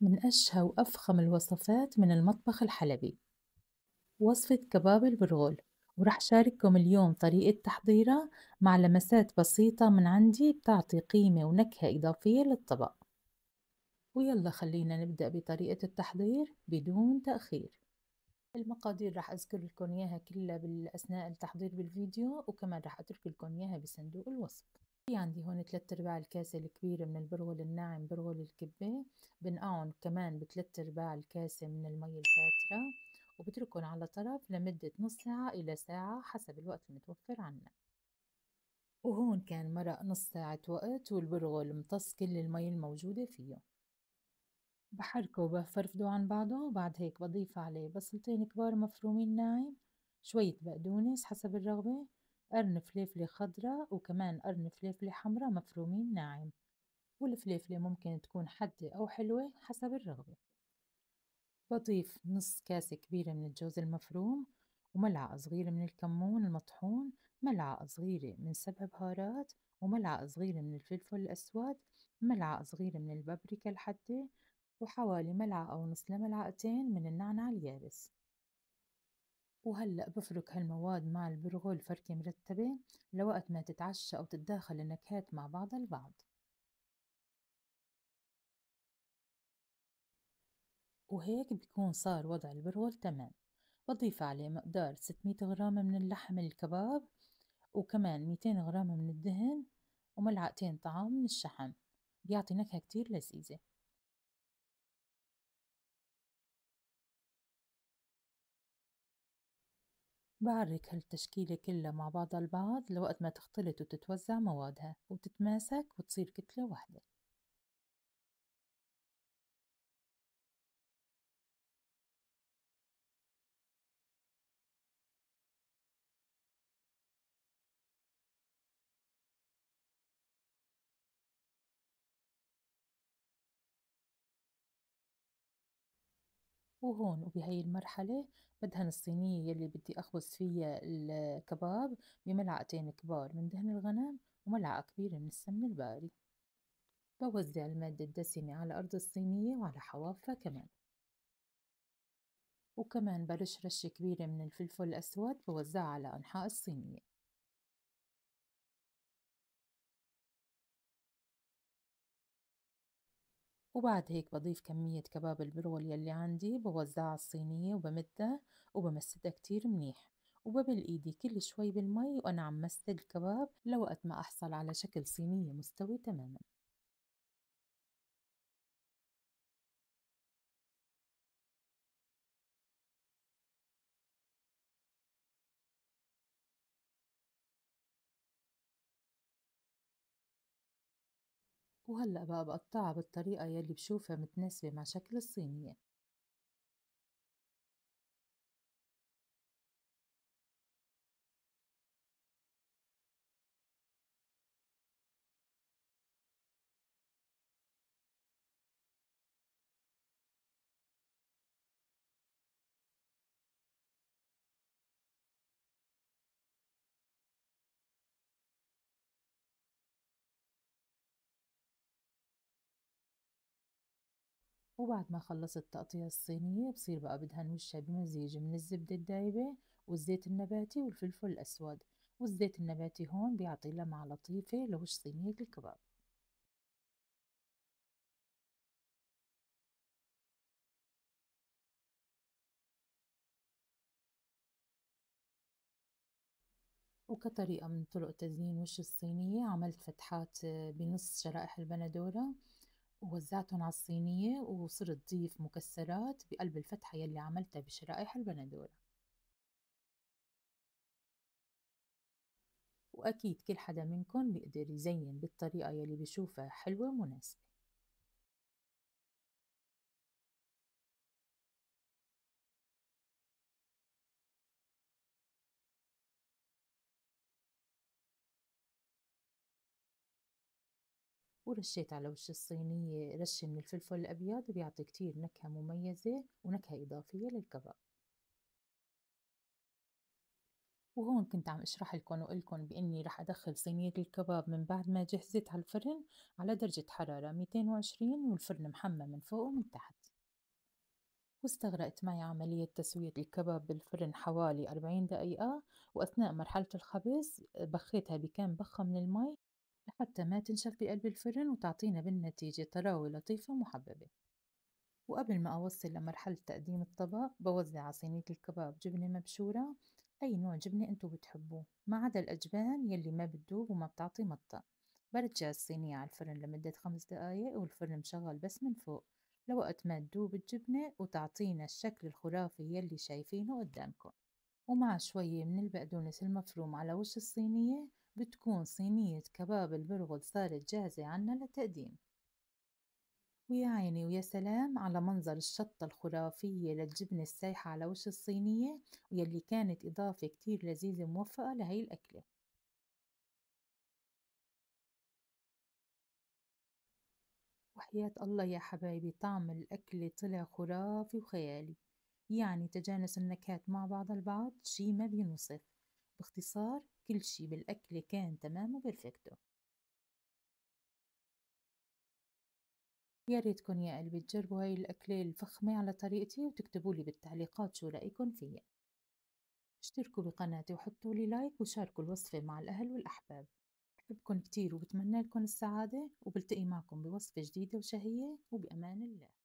من أشهى وأفخم الوصفات من المطبخ الحلبي وصفة كباب البرغل، ورح شارككم اليوم طريقة تحضيرها مع لمسات بسيطة من عندي بتعطي قيمة ونكهة إضافية للطبق. ويلا خلينا نبدأ بطريقة التحضير بدون تأخير. المقادير رح أذكر لكم إياها كلها أثناء التحضير بالفيديو، وكمان رح أترك لكم إياها بصندوق الوصف. في عندي هون 3/4 الكاسة الكبيرة من البرغل الناعم، برغل الكبة، بنقعهم كمان ب3/4 الكاسة من المي الفاترة، وبتركهم على طرف لمدة نص ساعة إلى ساعة حسب الوقت المتوفر عنا. وهون كان مرق نص ساعة وقت، والبرغل امتص كل المي الموجودة فيه. بحركه وبفرفده عن بعضه، وبعد هيك بضيف عليه بصلتين كبار مفرومين ناعم، شوية بقدونس حسب الرغبة، قرن فليفلة خضراء، وكمان قرن فليفلة حمراء مفرومين ناعم، والفليفلة ممكن تكون حادة أو حلوة حسب الرغبة. بضيف نص كاسة كبيرة من الجوز المفروم، وملعقة صغيرة من الكمون المطحون، ملعقة صغيرة من 7 بهارات، وملعقة صغيرة من الفلفل الأسود، ملعقة صغيرة من البابريكا الحادة، وحوالي ملعقة ونص لملعقتين من النعناع اليابس. وهلأ بفرك هالمواد مع البرغل فركة مرتبة لوقت ما تتعشى أو تتداخل النكهات مع بعضها البعض. وهيك بيكون صار وضع البرغل تمام. بضيف عليه مقدار 600 غرام من اللحم الكباب، وكمان 200 غرام من الدهن، وملعقتين طعام من الشحم، بيعطي نكهة كتير لذيذة. بعرك هالتشكيلة كلها مع بعضها البعض لوقت ما تختلط وتتوزع موادها وتتماسك وتصير كتلة واحدة. وهون وبهي المرحلة بدهن الصينية يلي بدي أخبز فيها الكباب بملعقتين كبار من دهن الغنم وملعقة كبيرة من السمن الباري. بوزع المادة الدسمة على أرض الصينية وعلى حوافها كمان، وكمان برش رشة كبيرة من الفلفل الأسود بوزعها على أنحاء الصينية. وبعد هيك بضيف كمية كباب البرغل يلي عندي بوزعها على الصينية وبمدها وبمسدها كتير منيح، وببل إيدي كل شوي بالمي وأنا عم مسد الكباب لوقت ما أحصل على شكل صينية مستوي تماما. وهلأ بقى بقطعها بالطريقة يلي بشوفها متناسبة مع شكل الصينية. وبعد ما خلصت تقطيع الصينية بصير بقى بدهن وشها بمزيج من الزبدة الدايبة والزيت النباتي والفلفل الأسود، والزيت النباتي هون بيعطي لمعة لطيفة لوش صينية الكباب. وكطريقة من طرق تزيين وش الصينية عملت فتحات بنص شرائح البندورة ووزعتهم على الصينية، وصرت ضيف مكسرات بقلب الفتحة يلي عملتها بشرائح البندورة. وأكيد كل حدا منكم بيقدر يزين بالطريقة يلي بيشوفها حلوة ومناسبة. ورشيت على وش الصينية رشة من الفلفل الأبيض بيعطي كتير نكهة مميزة ونكهة إضافية للكباب. وهون كنت عم اشرح لكم وقلكم بإني رح أدخل صينية الكباب من بعد ما جهزت على الفرن على درجة حرارة 220 والفرن محمى من فوق ومن تحت. واستغرقت معي عملية تسوية الكباب بالفرن حوالي 40 دقيقة، وأثناء مرحلة الخبز بخيتها بكام بخة من المي لحتى ما تنشف بقلب الفرن وتعطينا بالنتيجة طراوة لطيفة ومحببة. وقبل ما أوصل لمرحلة تقديم الطبق بوزع على صينية الكباب جبنة مبشورة، أي نوع جبنة أنتوا بتحبوه ما عدا الأجبان يلي ما بتدوب وما بتعطي مطة. برجع الصينية على الفرن لمدة 5 دقايق والفرن مشغل بس من فوق لوقت ما تدوب الجبنة وتعطينا الشكل الخرافي يلي شايفينه قدامكم. ومع شوية من البقدونس المفروم على وش الصينية بتكون صينية كباب البرغل صارت جاهزة عنا للتقديم. ويا عيني ويا سلام على منظر الشطة الخرافية للجبنة السايحة على وش الصينية، ويلي كانت إضافة كتير لذيذة موفقة لهي الأكلة. وحياة الله يا حبايبي طعم الأكلة طلع خرافي وخيالي، يعني تجانس النكهات مع بعض البعض شي ما بينوصف. باختصار كل شي بالأكلة كان تمام وبرفكتو. يا ريتكن يا قلبي تجربوا هاي الأكلة الفخمة على طريقتي وتكتبوا لي بالتعليقات شو رأيكن فيها. اشتركوا بقناتي وحطوا لي لايك وشاركوا الوصفة مع الأهل والأحباب. بحبكن كتير وبتمنى لكم السعادة، وبلتقي معكم بوصفة جديدة وشهية وبأمان الله.